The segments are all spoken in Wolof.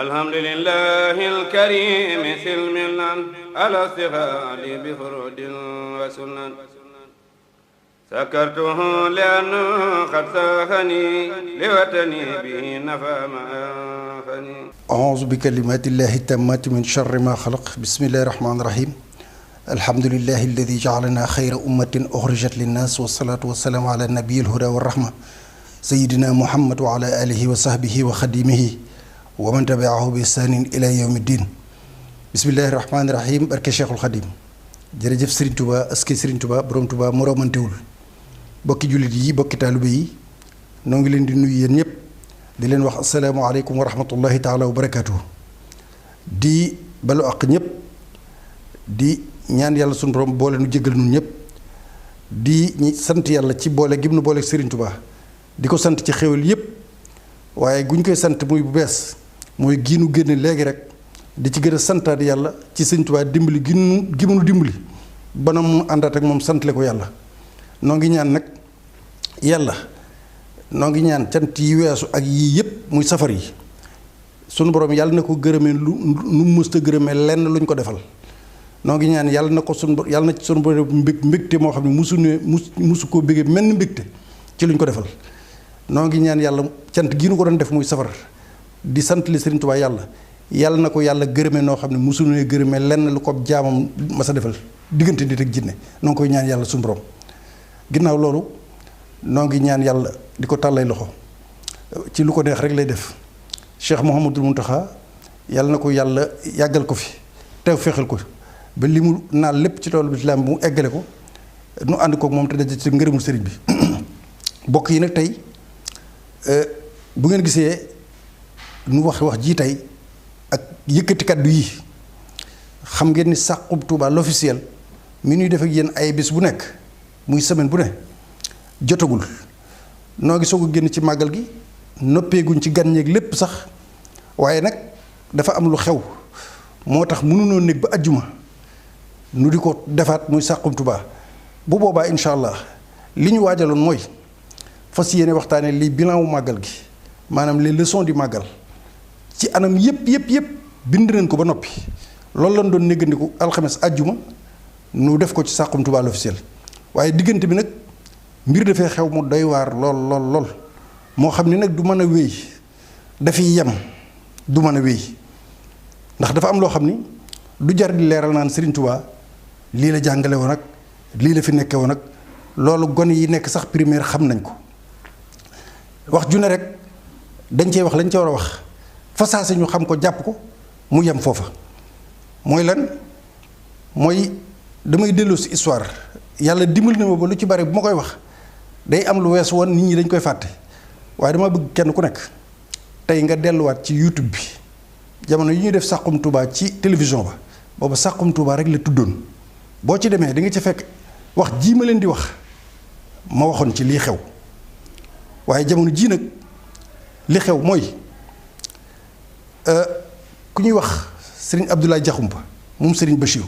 alhamdulillahi alkarimi silmilan ala stighaali bi furudin wa sunan sakartuhu li'anna qad saxani liwatani bihi nafa ma anfani a'uuzu bi kalimatillahi tammati min sharri ma xalaq bismillahi rahmani rahim alhamdulillahi alladi ja'alana xayra ummatin uxrijat linnas wasalaatu wasalaamu ala nabiyil huda wa rahma sayidina muhammad wa ala alihi wa sahbihi wa xadimihi wa man tabiahu bi ihsanin ila yawmi ddin bismillahi rahmani rahim barke cheikhul xadim jërëjëf Serigne Touba aske Serigne Touba borom Touba moromantewul bokki jullit yi bokki taalibe yi noo ngi leen di nuyu yéen ñëpp di leen wax asalaamaaleykum wa rahmatullahi taala wa barakatuhu di balu ak ñëpp di ñaan yàlla sunu borom boole nu jéggal nun ñëpp di ñi sant yàlla ci boole gim nu boole Serigne Touba di ko sant ci xéwal yëpp waaye gu ñu koy sant muy bu bees mooy giinu génne léegi rek di ci gën a santaat yàlla ci Sëñ Tuubaa dimbali gi mu dimbali ba na mu àndaat ak moom santle ko yàlla noo ngi ñaan nag yàlla noo ngi ñaan cant yi weesu ak yii yëpp muy safar yi sunu borom yàlla na ko gërëmee nu mësta gërëmee lenn luñ ko defal noo ngi ñaan yàlla na ko yàlla na ci sunu borom mbégte moo xam ne musu koo bégee menn mbégte ci luñ ko defal noo ngi ñaan yàlla cant gi nu ko doon def muy safar di sant li Sëriñ Tuubaa yàlla na ko yàlla gërëme noo xam ne mosul ne gërëme lenn lu ko jaamam ma sa defal diggante nit ak jinne noo ngi koy ñaan yàlla suñu borom ginnaaw loolu noo ngi ñaan yàlla di ko tàllay loxo ci lu ko neex rek lay def Cheikh Mouhamadul Mountakha yàlla na ko yàlla yàggal ko fi teew fexeel ko ba li mu naal lépp ci toolu bi islaam bi mu eggale ko nu ànd kook moom te daje ci ngërëmul sëriñ bi bokk yi nag tey bu ngeen gisee nu wax ji tey ak yëkkati kaddu yi xam ngeen ni Saxum Touba l'officiel mi ñuy def ak yéen ay bés bu nekk muy semaine bu ne jotagul noo ngi soog a génn ci màggal gi noppeeguñ ci gan ñeeg lépp sax waaye nag dafa am lu xew moo tax mënunoo nekk ba ajjuma nu di ko defaat muy Saxum Touba bu boobaa incha allah li ñu waajaloon mooy fas yéene waxtaanee lii bilan wu màggal gi maanaam les leçons du màggal ci anam yëpp bind nañ ko ba noppi loolu lañ doon néggandiku alxames àjjuma nu def ko ci Saxum Touba l'officiel waaye diggante bi nag mbir dafay xew mu doy waar lool moo xam ni nag du mën a wéy dafiy yem du mën a wéy ndax dafa am loo xam ni du jar di leeral naan Serigne Touba lii la jàngale woon ak lii la fi nekke woon ak loolu gone yi nekk sax primaire xam nañ ko wax ju ne rek dañ cey wax lañ ca war a wax fasaase ñu xam ko jàpp ko mu yem foofa mooy lan mooy damay delloo si histoire yàlla dimbali na ma ba lu ci bari bu ma koy wax day am lu wees woon nit ñi dañ koy fàtte waaye dama bëgg kenn ku nekk tey nga delluwaat ci YouTube bi jamono yi ñuy def Saxum Touba ci télévision ba booba Saxum Touba rek la tuddoon boo ci demee di nga ci fekk wax jii ma leen di wax ma waxoon ci lii xew waaye jamono jii nag li xew mooy ku ñuy wax sëriñ Abdoulaye Diakhoumpa moom sëriñ Bachir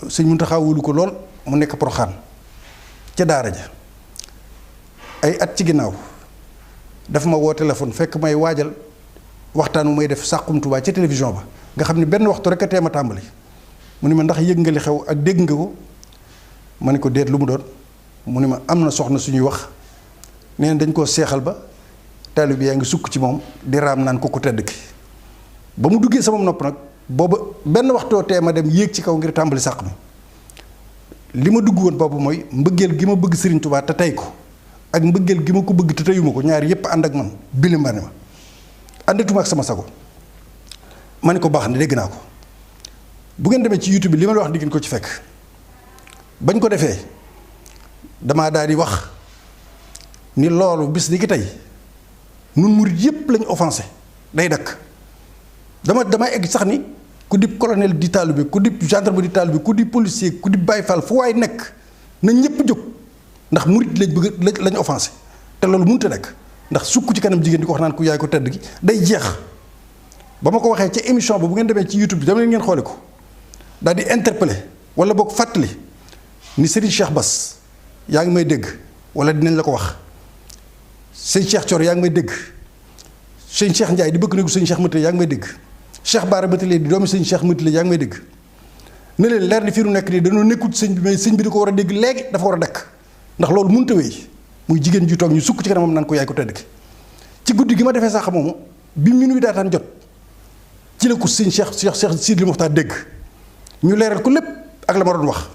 sëñ Mountakha wóolu ko lool mu nekk Poroxaan ca daara ja ay at ci ginnaaw dafa ma woo téléphone fekk may waajal waxtaan wu may def Saxum Touba ca télévision ba nga xam ne benn waxtu rek a teem a tàmbali mu ni ma ndax yëg nga li xew ak dégg nga ko ma ne ko déet lu mu doon mu ni ma am na soxna suñuy wax nee dañ koo seexal ba taalibe yaa ngi sukk ci moom di raam naan ko ku tedd ki ba mu duggee sama nopp nag booba benn waxtoo tee ma dem yéeg ci kaw ngir tàmbali sàq mi li ma dugg woon boobu mooy mbëggeel gi ma bëgg Serigne Touba te tey ko ak mbëggeel gi ma ko bëgg te teyuma ko ñaar yépp ànd ak man bilimbane ma àndatuma ak sama sago ma ne ko baax na dégg naa ko bu ngeen demee ci YouTube bi li ma la wax di ngeen ko ci fekk bañ ko defee damaa daal di wax ni loolu bis ni ki tey nun murit yépp lañ offensé day dakk dama egg sax ni ku dib colonel di taalibe ku dib gendarme di taalibe ku dib policier ku dib Baye Fall fu waay nekk na ñëpp jóg ndax murit lañ bëgg lañ offensé te loolu mënut a nekk ndax sukk ci kanam jigéen di ko wax naan ku yaay ko tedd gi day jeex ba ma ko waxee ca émission ba bu ngeen demee ci YouTube bi dama leen ngeen xoole ko daal di interpellé wala boog fàttali ni Serigne Cheikh Bass yaa ngi may dégg wala dinañ la ko wax sëñ Cheikh Thioro yaa ngi may dégg sëñ Cheikh Ndiaye di bëgg néegu sëñ Cheikh Matile yaa ngi may dégg Cheikh Baara Matile di doomi sëñ Cheikh Matile yaa ngi may dégg ne leen leer ni fii nu nekk nii dañoo nekkul sëñ bi mais sëñ bi di ko war a dégg léegi dafa war a dakk ndax loolu mënut a wéy muy jigéen ju toog ñu sukk ci kanamam naan ko yaay ko tedd ki ci guddi gi ma defee sax moomu bi minuit daataan jot ci la ko sëñ Cheikh Sidi Mokhtar dégg ñu leeral ko lépp ak la ma doon wax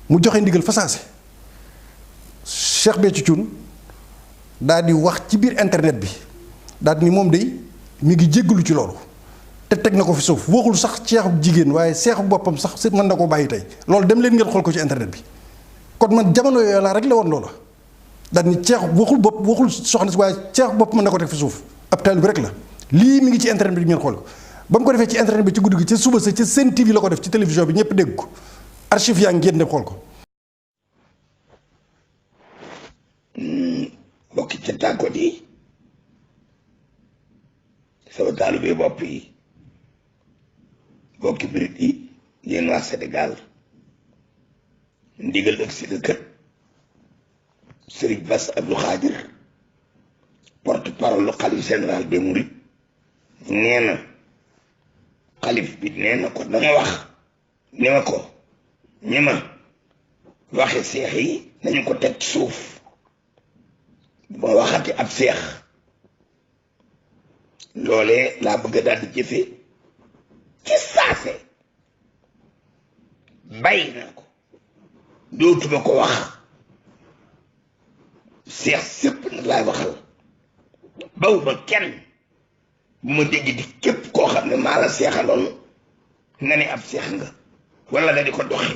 mu joxe ndigal fa saase Cheikh Béthio Thioune daal di wax ci biir internet bi daal ni moom day mi ngi jéggalu ci loolu te teg na ko fi suuf waxul sax seexu jigéen waaye seexu boppam sax mën na ko bàyyi tey loolu dem leen ngeen xool ko ci internet bi kon man jamono yooyu laa rek la woon loola daal ni seexu waxul bopp waxul soxna si waaye seexu bopp mën na ko teg fi suuf ab taalibe bi rek la lii mi ngi ci internet bi ngeen xool ko ba mu ko defee ci internet bi ci guddi gi ca suba sa ca Sen TV la ko def ci télévision bi ñëpp dégg ko archive yaa ngi ngeen dem xool ko. mbokki ca tànkoot yi sama taalibe bopp yi mbokki birit yi yéen waa Sénégal ndigal ak si kër Serigne Bass Abdou Khadir porte parole lu xalif général des mourides nee na xalif bi nee na ko danga wax ni ma ko ñi ma waxe seex yi nañu ko teg suuf bu ma waxati ab seex loolee laa bëgg daal di jëfe ci saase bàyyi naa ko dootuma ko wax seex sépp nag laay waxal bawuma kenn bu ma dégg di képp koo xam ne maa la seexaloon nga ne ab seex nga wala nga di ko doxe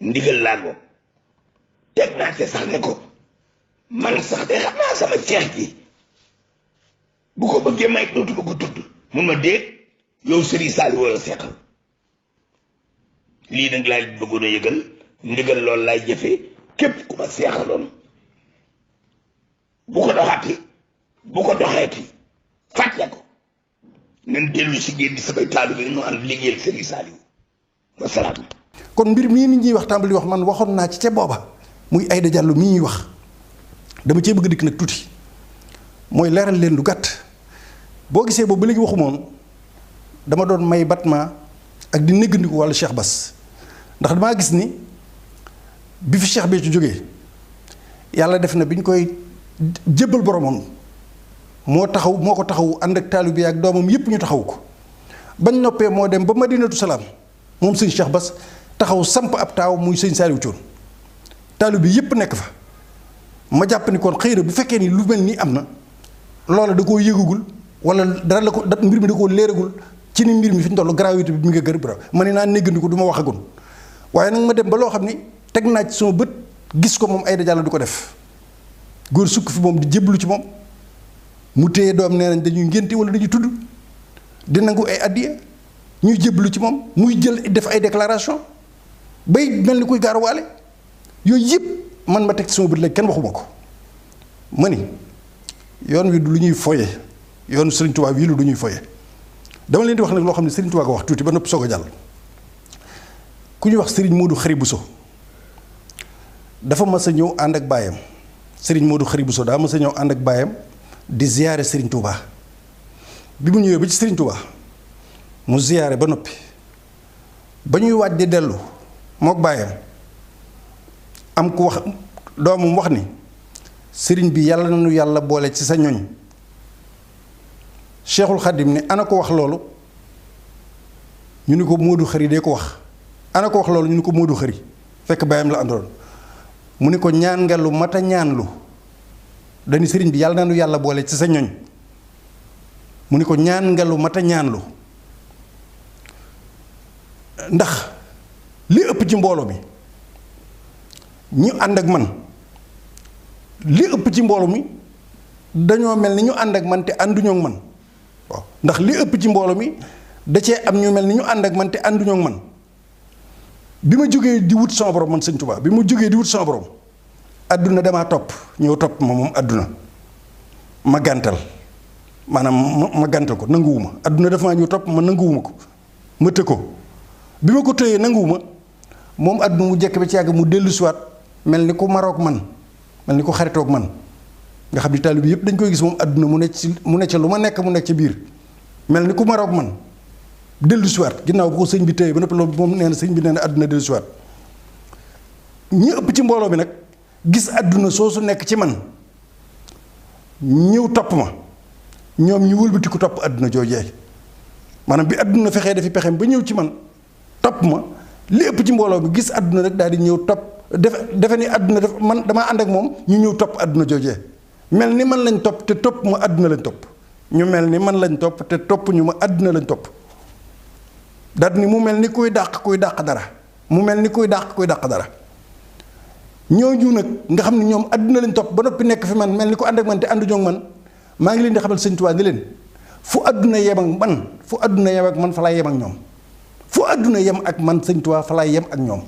ndigal laa ko teg naa te sax ne ko man sax de xam naa sama seex ji bu ko bëggee may dootuma ko tudd mun ma dégg yow Serigne Saliou wala seexal lii nag laay bëggoon a yëgal ndigal loolu laay jëfe képp ku ma seexaloon bu ko doxaati bu ko doxeeti fàtte ko nan dellu si génn di samay taalibe nu ànd liggéeyal Serigne Saliou wasalaam. kon mbir mii mi ñuy wax tàmbali wax man waxoon naa ci ca booba muy Aïda Diallo mi ñuy wax dama cee bëgg dikk nag tuuti mooy leeral leen lu gàtt boo gisee boobu ba léegi waxu moom dama doon may batma ak di néggandiku wàllu Cheikh Bass ndax damaa gis ni bi fi Cheikh Béthio jógee yàlla def na bi ñu koy jébbal boromam moo ko taxaw ànd ak taalibe bi ak doomam yépp ñu taxaw ko bañ noppee moo dem ba Madinatu Salaam moom sëñ Cheikh Bass taxaw samp ab taaw muy sëñ Saliou Thioune taalibe bi yépp nekk fa ma jàpp ni kon xëy na bu fekkee ni lu mel nii am na loola da koo yëgagul wala dara la ko mbir mi da koo léeragul ci ni mbir mi fi ñu toll gravité bi mi nga gër bra ma ne naa néggandiku du ma waxagun waaye nag ma dem ba loo xam ni teg naa ci sama bët gis ko moom Aïda Diallo du ko def góor sukk fi moom di jébbalu ci moom mu téye doom nee nañ dañuy ngénte wala dañuy tudd di nangu ay addiya ñuy jébbalu ci moom muy jël def ay déclaration bay mel ni kuy gaaruwaale yooyu yëpp man ma teg ci sama bët léegi kenn waxuma ko ma ni yoon wi du lu ñuy foye yoonu Serigne Touba wii lu du ñuy foye dama leen di wax nag loo xam ne Serigne Touba ko wax tuuti ba noppi soog a jàll ku ñuy wax Serigne Modou Khari Bousso dafa mas a ñëw ànd ak baayam Serigne Modou Khari Bousso daa mas a ñëw ànd ak baayam di ziyaare Serigne Touba bi mu ñëwee ba ci Serigne Touba mu ziyaare ba noppi ba ñuy waaj di dellu mook baayam am ku wax doomam wax ni sëriñ bi yàlla nañu yàlla boole ci sa ñoñ Cheikhul Khadim ni ana ko wax loolu ñu ni ko Modou Khari dee ko wax ana ko wax loolu ñu ni ko Modou Khari fekk baayam la àndoon mu ni ko ñaan nga lu mat a ñaan lu dañu sëriñ bi yàlla nañu yàlla boole ci sa ñoñ mu ni ko ñaan nga lu mat a ñaan lu ndax li ëpp ci mbooloo mi ñu ànd ak man li ëpp ci mbooloo mi dañoo mel ni ñu ànd ak man te ànduñoo ak man waaw ndax li ëpp ci mbooloo mi da cee am ñu mel ni ñu ànd ak man te ànduñoo ak man bi ma jógee di wut sama borom man Sëñ Tuubaa bi ma jógee di wut sama borom adduna damaa topp ñëw topp ma moom adduna ma gàntal maanaam ma gàntal ko nanguwuma adduna dafa maa ñëw topp ma nanguwuma ko ma të ko bi ma ko tëyee nanguwuma moom adduna mu jekk ba ci yàgg mu dellu siwaat mel ni ku maroog man mel ni ku xaritoog man nga xam ni taalibe bi yëpp dañ koy gis moom àdduna mu nekk ca lu ma nekk mu nekk ca biir mel ni ku ma roog man dellu siwaat ginnaaw bu ko sëñ bi téye ba noppi loolu moom nee na sëñ bi nee na àdduna dellu siwaat ñi ëpp ci mbooloo bi nag gis àdduna soosu nekk ci man ñëw topp ma ñoom ñu wëlbati ko topp àdduna joojee maanaam bi àdduna fexee dafi pexem ba ñëw ci man topp ma li ëpp ci mbooloo bi gis àdduna rek daal di ñëw topp defe ni àdduna def man damaa ànd ak moom ñu ñëw topp àdduna joojee mel ni man lañ topp te topp ma àdduna lañ topp ñu mel ni man lañ topp te topp ñu ma àdduna lañ topp daal ni mu mel ni kuy dàq dara mu mel ni kuy dàq dara ñooñu nag nga xam ne ñoom àdduna lañ topp ba noppi nekk fi man mel ni ko ànd ak man te àndu ñoo man maa ngi leen di xamal Sëñ Tuubaa ni leen fu àdduna yem ak man fu àdduna yem ak man fa laay yem ak ñoom fu àdduna yem ak man Sëñ Tuubaa fa laay yem ak ñoom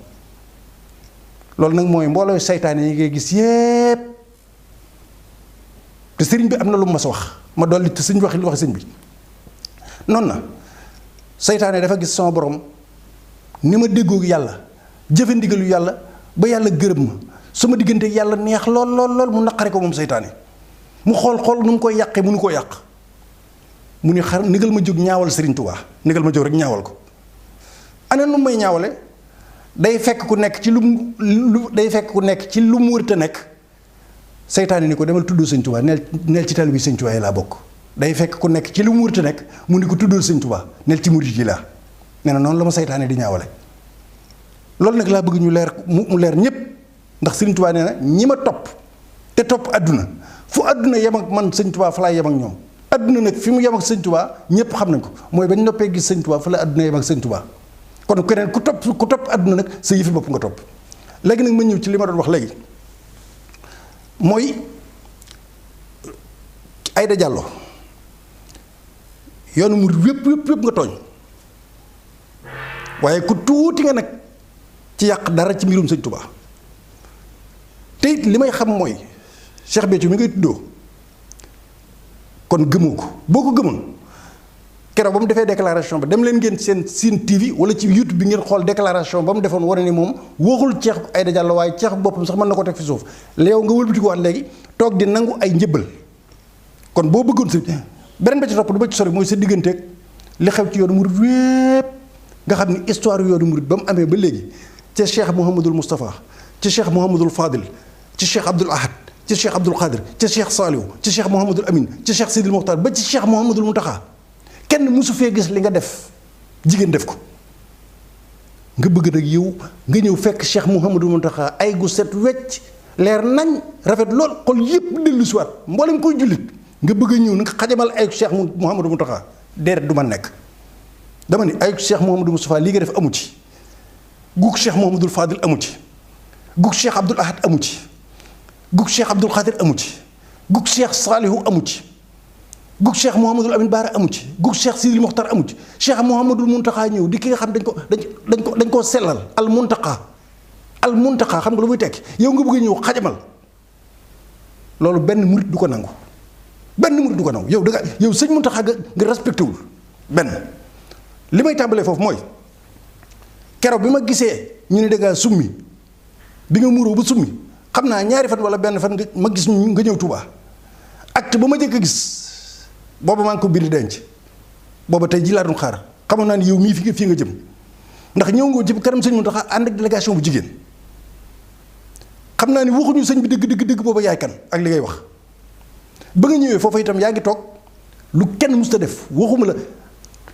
loolu nag mooy mbooloo seytaane yi ngay gis yépp te sëriñ bi am na lu mu mas a wax ma dolli te sëñ waxi lu waxi sëñ bi noonu na seytaane dafa gis sama borom ni ma déggoo yàlla jëfe ndigalu yàlla ba yàlla gërëm ma sama diggante yàlla neex lool mu naqari ko moom seytaane mu xool nu mu koy yàqee mënu koo yàq mu ni xar nigal ma jóg ñaawal Sëriñ Tuubaa nigal ma jóg rek ñaawal ko ana nu may ñaawale day fekk ku nekk ci lu mu wërta nekk seytaane ni ko demal tuddoo Sëñ Tuubaa neel ci taalibe bi Sëñ Tuubaa yi laa bokk day fekk ku nekk ci lu mu wërta nekk mu ni ko tuddoo Sëñ Tuubaa neel ci murid yi laa nee na noonu la ma seytaane di ñaawale loolu nag laa bëgg ñu leer mu leer ñépp ndax Sëriñ Tuubaa nee na ñi ma topp te topp àdduna fu àdduna yem ak man Sëñ Tuubaa fa laay yem ak ñoom àdduna nag fi mu yem ak Sëñ Tuubaa ñépp xam nañ ko mooy bañ noppee gis Sëñ Tuubaa fa la àdduna yem ak Sëñ Tuubaa kon keneen ku topp àdduna nag sa yëfi bopp nga topp léegi nag ma ñëw ci li ma doon wax léegi mooy Aïda Diallo yoonu mu wépp nga tooñ waaye ku tuuti nga nag ci yàq dara ci mbirum Sëñ Tuubaa te it li may xam mooy Cheikh Béthio mi ngay tuddoo kon gëmoo ko boo ko gëmoon keroog ba mu defee déclaration ba dem leen ngeen seen TV wala ci YouTube bi ngeen xool déclaration ba mu defoon wane ni moom waxul Cheikh Aïda Diallo waaye Cheikh boppam sax mën na ko teg fi suuf léew nga wëlbati ko waat léegi toog di nangu ay njëbbal kon boo bëggoon sa beneen ba ci topp du ba ci sori mooy sa digganteeg li xew ci yoonu murid wépp nga xam ni histoire yoonu murid ba mu amee ba léegi ca Cheikh Mouhamadul Moustapha ca Cheikh Mouhamadul Fadil ci Cheikh Abdoul Ahad ci Cheikh Abdoul Khadir ci Cheikh Saliou ci Cheikh Mouhamadul Amin ci Cheikh Sidil Mokhtar ba ci Cheikh Mouhamadul Mountakha kenn musu fee gis li nga def jigéen def ko nga bëgg nag yow nga ñëw fekk Cheikh Mouhamadul Mountakha ay gu set wecc leer nañ rafet lool xol yépp dellu si waat mboolem koy jullit nga bëgg a ñëw nag xajamal ay Cheikh Mouhamadul Mountakha déedéet du ma nekk dama ni ay Cheikh Mouhamadul Moustapha li nga def amu ci gug Cheikh Mouhamadul Fadil amu ci gug Cheikh Abdoul Ahad amu ci gug Cheikh Abdoul Khadir amu ci gug Cheikh Salihu amu ci gug Cheikh Mouhamadul Amin Baara amu ci gug Cheikh Sidil Mokhtar amu ci Cheikh Mouhamadul Mountakha ñëw di ki nga xam dañ koo sellal al Mountakha xam nga lu muy tekki yow nga bëgg ñëw xajamal loolu benn murit du ko nangu yow da nga yow sëñ Mountakha nga respecté wul benn li may tàmbalee foofu mooy keroog bi ma gisee ñu ne da ngaa summi bi nga muuroo ba summi xam naa ñaari fan wala benn fan ma gis nga ñëw Touba acte ba ma jëkk a gis booba maa ngi ko bind denc booba tey ji laa doon xaar xamoon naa ni yow mii fii nga jëm ndax ñëw nga ci kanam sëñ Mountakha ànd ak délégation bu jigéen xam naa ni waxuñu sëñ bi dëgg booba yaay kan ak li ngay wax ba nga ñëwee foofa itam yaa ngi toog lu kenn musta def waxuma la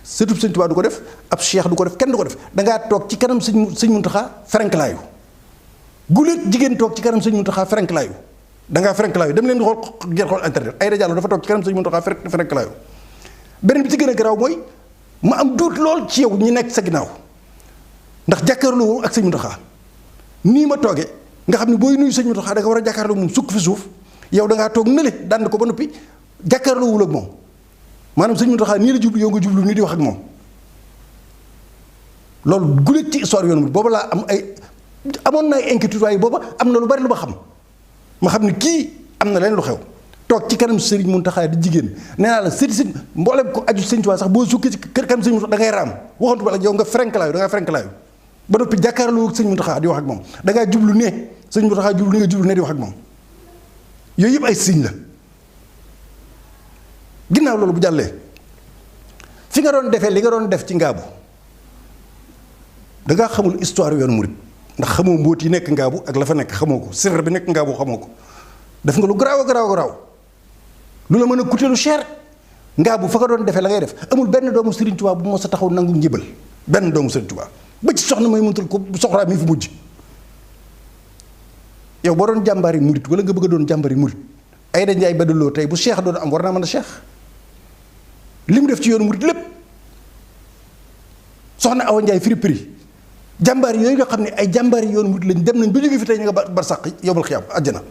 sëtub sëñ Tuubaa du ko def ab cheikh du ko def kenn du ko def dangaa toog ci kanam sëñ Mountakha ferenklaayu guléet jigéen toog ci kanam sëñ Mountakha ferenklaayu dangaa ferenklaayu dem leen di xool internet Aïda Diallo dafa toog ci kanam sëñ Mountakha ferenklaayu beneen bi ci gën a garaaw mooy ma am duut lool ci yow ñi nekk sa ginnaaw ndax jàkkaarloo ak sëñ Mountakha nii ma toogee nga xam ne booy nuyu sëñ Mountakha da nga war a jàkkaarloo moom sukk fi suuf yow da ngaa toog nële dànd ko ba noppi jàkkaarloo wul ak moom maanaam sëñ Mountakha nii la jublu yow nga jublu nii di wax ak moom loolu guléet ci histoire yoonu booba laa amoon na ay inquiétude waaye booba am na lu bari lu ma xam ne kii am na leen lu xew toog ci kanam Serigne Mountakha di jigéen nee naa la sëñ mboolem ko aju sëñ Tuubaa sax boo sukkee ci kër kanam sëñ Mountakha da ngay raam waxantu ba la yow nga frenklaayu ba noppi jàkkaarloo ak sëñ Mountakha di wax ak moom da ngaa jublu ne sëñ Mountakha jublu ni nga jublu ne di wax ak moom yooyu yëpp ay signe la ginnaaw loolu bu jàllee fi nga doon defee li nga doon def ci ngaabu da ngaa xamul histoire yoonu murit ndax xamoo mbóot yi nekk ngaabu ak la fa nekk xamoo ko sirr bi nekk ngaabu xamoo ko def nga lu garaaw a garaaw garaaw lu la mën a coûter lu cher ngaabu fa nga doon defee la ngay def amul benn doomu Serigne Touba bu mos a taxaw nangu njibal benn doomu Serigne Touba ba ci soxna may muntul ko soxlaa mi fi mujj yow boo doon jàmbari murit wala nga bëgg a doon jàmbari murit Aïda Ndiaye Badaloo tey bu cheikh doon am war naa mën a cheikh li mu def ci yoonu murit lépp soxna Awa Ndiaye firi prix jàmbaar yooyu nga xam ne ay jàmbaar yi yoonu murit lañ dem nañ ba jóge fi tey ñu nga bar sàq yowmal xiyaam àjjana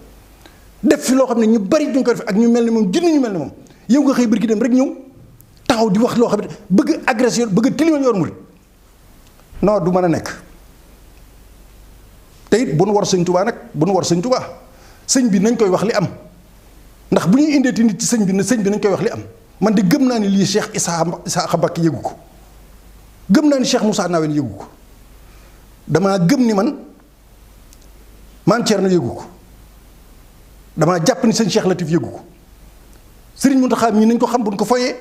def fi loo xam ne ñu bari duñ ko def ak ñu mel ni moom junni ñu mel ni moom yow nga xëy bërki dem rek ñëw taxaw di wax loo xam ne bëgg agression bëgg tilimal yoonu murit non du mën a nekk te it bu nu war sëñ Tuubaa nag bu nu war sëñ Tuubaa sëñ bi nañ koy wax li am ndax bu ñuy indeeti nit ci sëñ bi ne sëñ bi nañ koy wax li am man de gëm naa ni lii Cheikh Isaaxa Mbàkke yëgu ko gëm naa ni Cheikh Moussa Nawel yëgu ko damaa gëm ni man Maam Cerno yëgu ko damaa jàpp ni sëñ Cheikh Latif yëgu ko Sëriñ Muntaxa mii nañ ko xam buñ ko foyee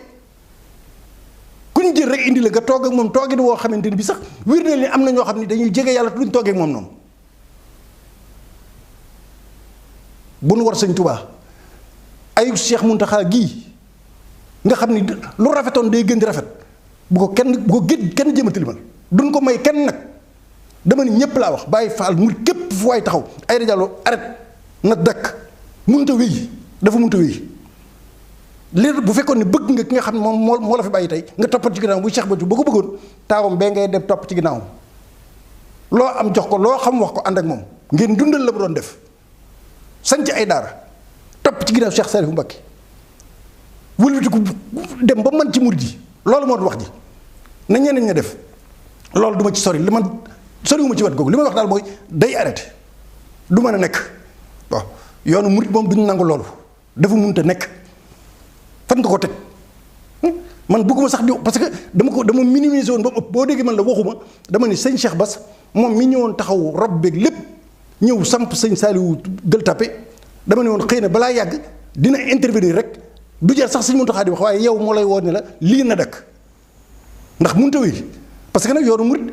ku ñu jël rek indi la nga toog ak moom toogin woo xamante ni bi sax wér na ni am na ñoo xam ne dañuy jege yàlla te duñ toogee ak moom noonu bu nu war sëñ Tuubaa ay Cheikh Muntaxa gii nga xam ni lu rafetoon day gën di rafet bu ko kenn jëm a tilimal duñ ko may kenn nag dama ni ñépp laa wax bàyyi faal mu képp fu waay taxaw Aïda Diallo arrête na dakk mënut a wéy dafa mënut a wéy léegi bu fekkoon ni bëgg nga ki nga xam ne moom moo la fi bàyyi tey nga toppat ci ginnaawam buy Cheikh Béthio boo ko bëggoon taawam bee ngay dem topp ci ginnaawam loo am jox ko loo xam wax ko ànd ak moom ngeen dundal la mu doon def sanc ay daara topp ci ginnaaw Cheikh Saliou Mbacké wëlbati ko dem ba man ci murid yi loolu moo doon wax ji na ñeneen ña def loolu du ma ci sori li man soriwuma ci wet googu li may wax daal mooy day arrêté du mën a nekk waaw yoonu murid moom duñu nangu loolu dafa mënut a nekk fan nga ko teg man bëgguma sax di parce que dama minimiser woon ba ëpp boo déggee man la waxuma dama ni sëñ Cheikh Bass moom mi ñëwoon taxaw rob beeg lépp ñëw samp sëñ Saliou Gueule Tapée dama ne woon xëy na balaa yàgg dina intervenir rek du jar sax sëñ Muntaxa di wax waaye yow moo lay woon ne la lii na dakk ndax mënut a wéy parce que nag yoonu murid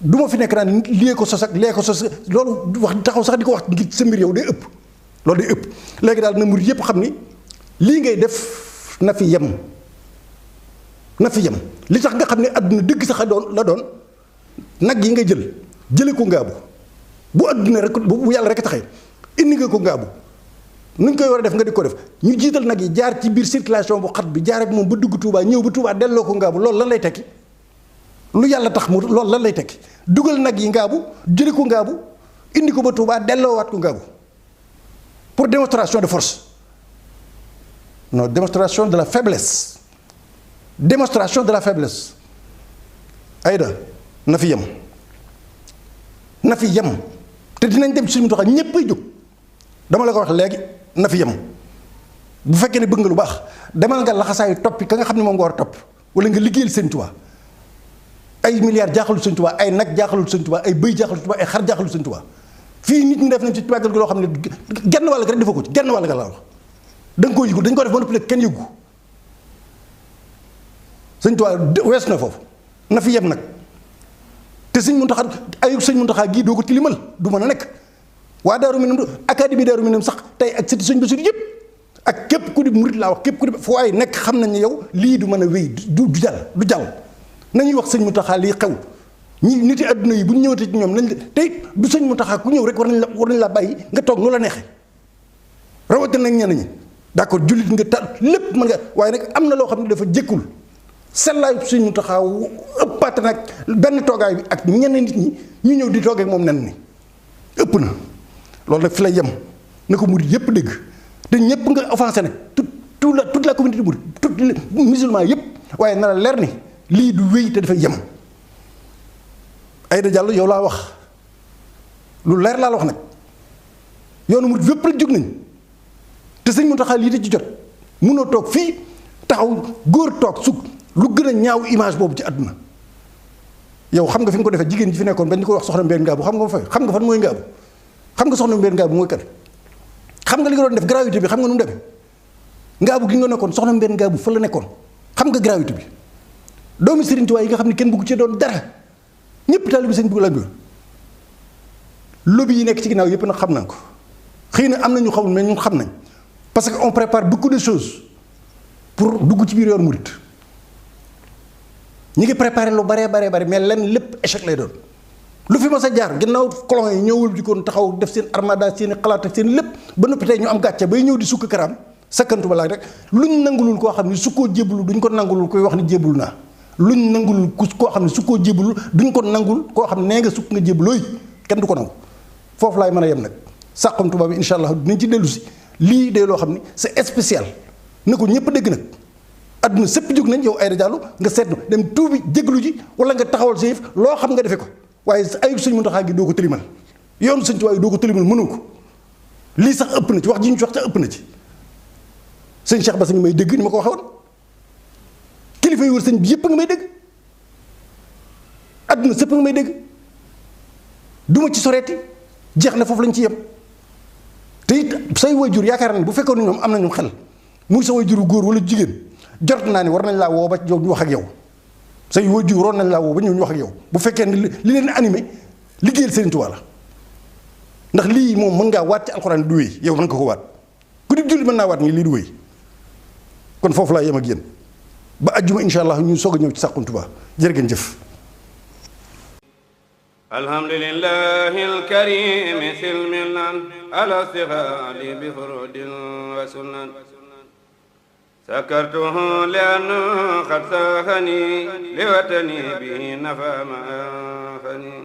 du ma fi nekk naan lii ko sos ak lee ko sos loolu wax taxaw sax di ko wax ngir sa mbir yow day ëpp loolu day ëpp léegi daal na murid yépp xam ni lii ngay def na fi yem li tax nga xam ne àdduna dëgg sax la doon nag yi ngay jële ko ngaabu bu àdduna rek bu yàlla rek taxee indi nga ko ngaabu nuñ koy war a def nga di ko def ñu jiital nag yi jaar ci biir circulation bu xat bi jaar ak moom ba dugg Touba ñëw ba Touba delloo ko ngaabu loolu lan lay tekki lu yàlla tax mu loolu lan lay tekki dugal nag yi ngaabu jële ko ngaabu indi ko ba Touba delloowaat ko ngaabu pour démonstration de force non démonstration de la faiblesse Aïda na fi yem te dinañ dem suñu doxal ñépp ay jóg dama la ko wax léegi na fi yem bu fekkee ne bëgg nga lu baax demal nga laxasaayu toppi ka nga xam ne moom nga war a topp wala nga liggéeyal Sëñ Tuubaa ay milliards jaaxalul Sëñ Tuubaa ay nag jaaxalul Sëñ Tuubaa ay bëy jaaxalul Sëñ Tuubaa ay xar jaaxalul Sëñ Tuubaa fii nit ñi def nañ ci màggal gi loo xam ne genn wàll ga rek defa ko ci genn wàll ga la wax da nga koo yëgul dañ ko def ba noppi kenn yëgu Sëñ Tuubaa wees na foofu na fi yem nag te Sëñ Muntaxa ayu Sëñ Muntaxa gii doo ko tilimal du mën a nekk waa Daaru Minam académie Daaru Minam sax tey ak sëti Sëñ Basiru yëpp ak képp ku di murit laa wax képp ku di fu waay nekk xam nañ ne yow lii du mën a wéy du jàll nañuy wax Sëñ Muntaxa lii xew ñi niti adduna yi bu ñu ñëwatee ci ñoom nañ tey du Sëñ Muntaxa ku ñëw rek war nañ la bàyyi nga toog nu la neexee rawatina nag ñenn ñi d'accord jullit nga ta lépp mën nga waaye nag am na loo xam ne dafa jékkul sellaayu Sëñ Muntaxa ëppaat nag benn toogaay bi ak ñenn nit ñi ñu ñëw di toogee moom nen ni ëpp na loolu nag fi lay yem na ko murid yépp dégg te ñépp nga offensé nag toute la communauté murid tout musulman yépp waaye na la leer ni lii du wéy te dafay yem Aïda Diallo yow laa wax lu leer laa la wax nag yoonu murid yépp rek jóg nañ te Sëñ Muntaxa lii da ci jot munoo toog fii taxaw góor toog sukk lu gën a ñaaw image boobu ci àdduna yow xam nga fi nga ko defee jigéen ji fi nekkoon bañ di ko wax soxna Mbène Ngabou xam nga fa xam nga fan mooy Ngabou xam nga soxna Mbène Ngabou mooy kat xam nga li nga doon def gravité bi xam nga nu mu demee ngaabu gi nga nekkoon soxna Mbène ngaabu fa la nekkoon xam nga gravité bi doomi Serigne Touba yi nga xam ne kenn bëggu ci doon dara ñëpp taalibe sëñ bëgg la ñu lobby yi nekk ci ginnaaw yëpp nag xam nañ ko xëy na am na ñu xamul mais ñun xam nañ parce que on prépare beaucoup de choses pour dugg ci biir yoon murit ñi ngi préparé lu baree mais lenn lépp échec lay doon lu fi mas a jaar ginnaaw colon yi ñëwul di koon taxaw def seen armada seen i xalaat ak seen lépp ba noppi tey ñu am gàcce bay ñëw di sukk karaam sakkantu ba laaj rek luñ nangulul koo xam ne su koo jébbalu duñ ko nangulul koy wax ni jébbalu naa luñ nangulul koo xam ne su koo jébbalu duñ ko nangul koo xam ne nee nga sukk nga jébbalooy kenn du ko nangu foofu laay mën a yem nag Saxum Touba bi incha allah dinañ ci dellu si lii day loo xam ni c'est spécial na ko ñëpp dégg nag adduna sëpp jóg nañ yow Aïda Diallo nga seetlu dem tuubi jéglu ji wala nga taxawal sa yëf loo xam nga defee ko waaye ayib sëñ Muntaxa gi doo ko tëlimal yoonu sëñ Tuubaa yi doo ko tëlimal mënoo ko lii sax ëpp na ci wax ji ñu ci wax sax ëpp na ci sëñ Cheikh Bass nga may dégg ni ma ko waxee woon kilifa yi wër sëñ bi yëpp nga may dégg adduna sëpp nga may dégg duma ci soreeti jeex na foofu lañ ci yem te it say waajur yaakaar nañ bu fekkoon ne ñoom am nañu xel muy sa waajuru góor wala jigéen jot naa ni war nañ laa woo ba yow ñu wax ak yow say waajur waroon nañ laa woo ba ñëw ñu wax ak yow bu fekkee ne li leen animé liggéeyal Serigne Touba la ndax lii moom mën ngaa waat ci alxuraan du wéy yow mën nga ko waat ku di julli mën naa waat ni lii du wéy kon foofu laa yem ak yéen ba ajjuma incha allah ñu soog a ñëw ci Saxum Touba jërë ngeen jëf. alhamdulillahi alkarimi silmilan ala stighaali bi furudin wa sunan sakartuhu li'anna qad saxani liwatani bihi nafa ma anfani